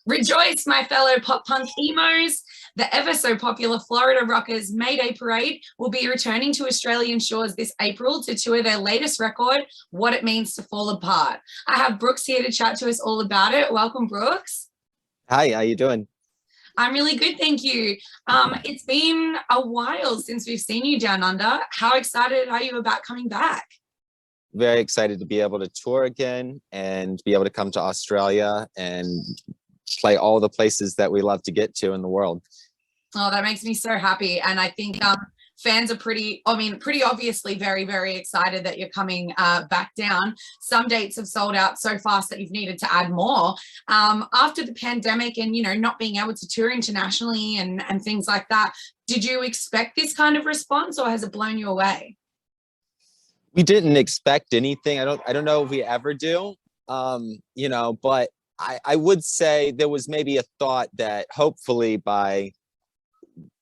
Rejoice, my fellow pop punk emos. The ever so popular Florida rockers Mayday Parade will be returning to Australian shores this April to tour their latest record, What It Means to Fall Apart. I have Brooks here to chat to us all about it. Welcome, Brooks. Hi, how you doing? I'm really good, thank you. It's been a while since we've seen you down under. How excited are you about coming back? Very excited to be able to tour again and be able to come to Australia and play all the places that we love to get to in the world. Oh, that makes me so happy. And I think fans are pretty obviously very, very excited that you're coming back down. Some dates have sold out so fast that you've needed to add more. After the pandemic and, not being able to tour internationally and things like that, did you expect this kind of response or has it blown you away? We didn't expect anything. I don't know if we ever do, but I would say there was maybe a thought that hopefully by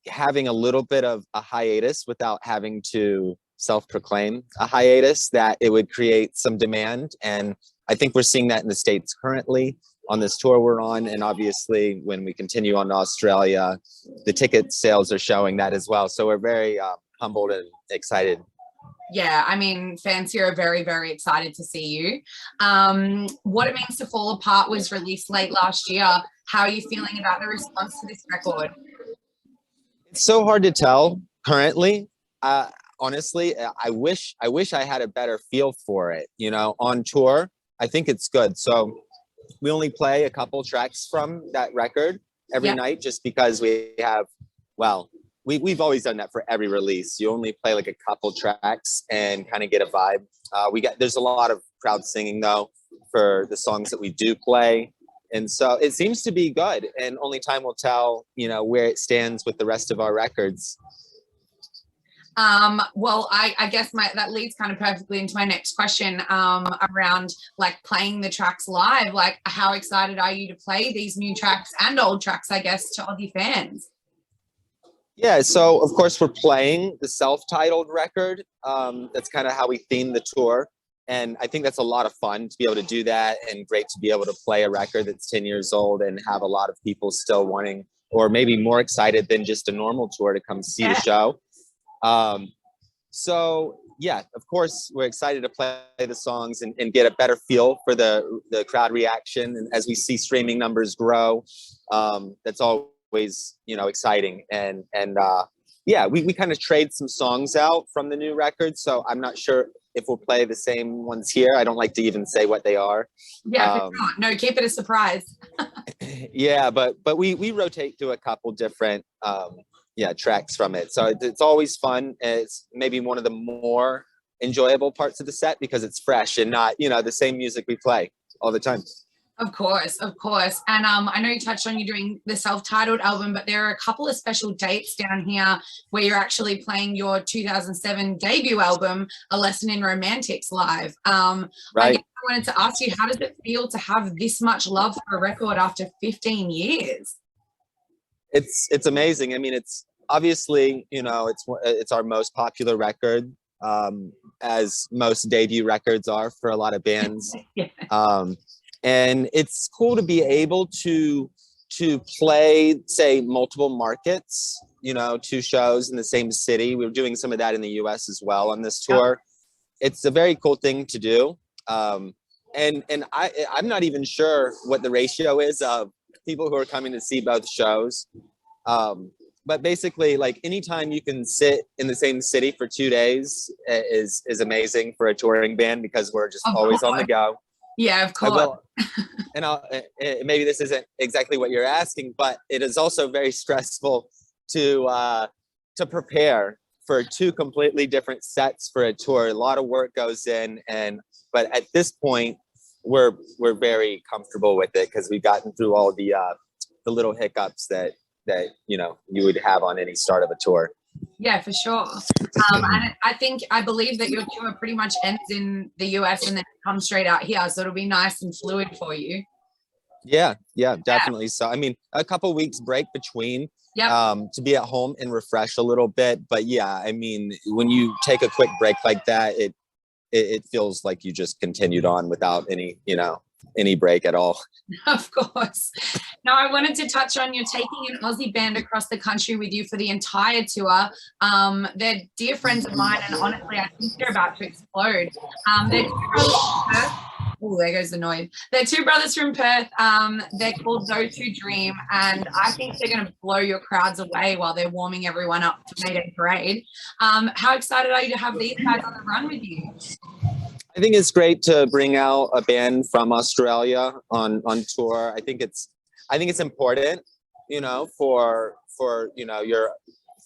having a little bit of a hiatus without having to self-proclaim a hiatus, that it would create some demand. And I think we're seeing that in the States currently on this tour we're on. And obviously when we continue on to Australia, the ticket sales are showing that as well. So we're very humbled and excited. Yeah, I mean, fans here are very, very excited to see you. What It Means to Fall Apart was released late last year. How are you feeling about the response to this record? It's so hard to tell currently. Honestly, I wish I had a better feel for it. On tour, I think it's good. So we only play a couple tracks from that record every night just because we have, we've always done that for every release. You only play like a couple tracks and kind of get a vibe. There's a lot of crowd singing though for the songs that we do play. And so it seems to be good, and only time will tell, where it stands with the rest of our records. Well, I guess that leads kind of perfectly into my next question around like playing the tracks live. Like, how excited are you to play these new tracks and old tracks, I guess, to Aussie fans? Yeah, so of course we're playing the self-titled record. That's kind of how we theme the tour. And I think that's a lot of fun to be able to do that, and great to be able to play a record that's 10 years old and have a lot of people still wanting, or maybe more excited than just a normal tour, to come see the show. So yeah, of course we're excited to play the songs and get a better feel for the crowd reaction. And as we see streaming numbers grow, that's always, exciting. And yeah, we kind of trade some songs out from the new record. So I'm not sure if we'll play the same ones here. I don't like to even say what they are. Yeah, for sure. No, keep it a surprise. Yeah, but we rotate through a couple different tracks from it. So it's always fun. It's maybe one of the more enjoyable parts of the set because it's fresh and not, the same music we play all the time. Of course. And I know you touched on you doing the self-titled album, but there are a couple of special dates down here where you're actually playing your 2007 debut album, A Lesson in Romantics, live. Right. I wanted to ask you, how does it feel to have this much love for a record after 15 years? It's amazing. I mean, it's obviously, it's our most popular record, as most debut records are for a lot of bands. Yeah. And it's cool to be able to play, say, multiple markets, 2 shows in the same city. We were doing some of that in the US as well on this tour. Yeah. It's a very cool thing to do. And I'm not even sure what the ratio is of people who are coming to see both shows. But basically, like, anytime you can sit in the same city for 2 days is amazing for a touring band, because we're just always on the go. Yeah, of course. Maybe this isn't exactly what you're asking, but it is also very stressful to prepare for 2 completely different sets for a tour. A lot of work goes in, but at this point, we're very comfortable with it because we've gotten through all the little hiccups that you would have on any start of a tour. Yeah, for sure. And I believe that your tour pretty much ends in the US and then comes straight out here, so it'll be nice and fluid for you. Yeah, definitely. So I mean, a couple weeks break between, to be at home and refresh a little bit. But yeah, I mean, when you take a quick break like that, it feels like you just continued on without any break at all. Of course. Now, I wanted to touch on you're taking an Aussie band across the country with you for the entire tour. They're dear friends of mine, and honestly, I think they're about to explode. They're two brothers from Perth. Oh, there goes the noise. They're two brothers from Perth. They're called Zotu Dream, and I think they're going to blow your crowds away while they're warming everyone up for Mayday Parade. How excited are you to have these guys on the run with you? I think it's great to bring out a band from Australia on tour. I think it's important, for you're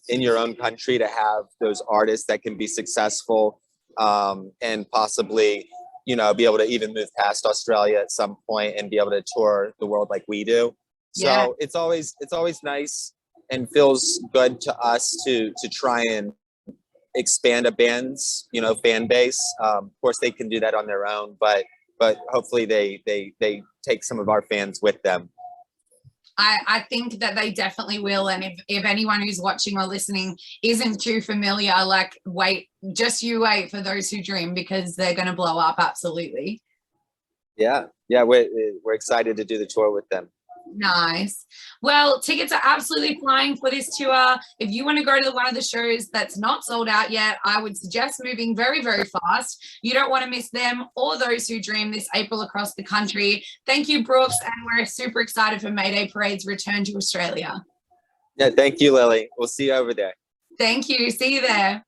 in your own country to have those artists that can be successful, and possibly, be able to even move past Australia at some point and be able to tour the world like we do. Yeah. So it's always nice and feels good to us to try and expand a band's fan base. Of course they can do that on their own, but hopefully they take some of our fans with them. I think that they definitely will. And if anyone who's watching or listening isn't too familiar, like you wait for Those Who Dream, because they're going to blow up. Absolutely. Yeah. We're excited to do the tour with them. Nice. Well, tickets are absolutely flying for this tour. If you want to go to one of the shows that's not sold out yet, I would suggest moving very, very fast. You don't want to miss them or Those Who Dream this April across the country. Thank you, Brooks, and we're super excited for Mayday Parade's return to Australia. Yeah, thank you, Lily. We'll see you over there. Thank you. See you there.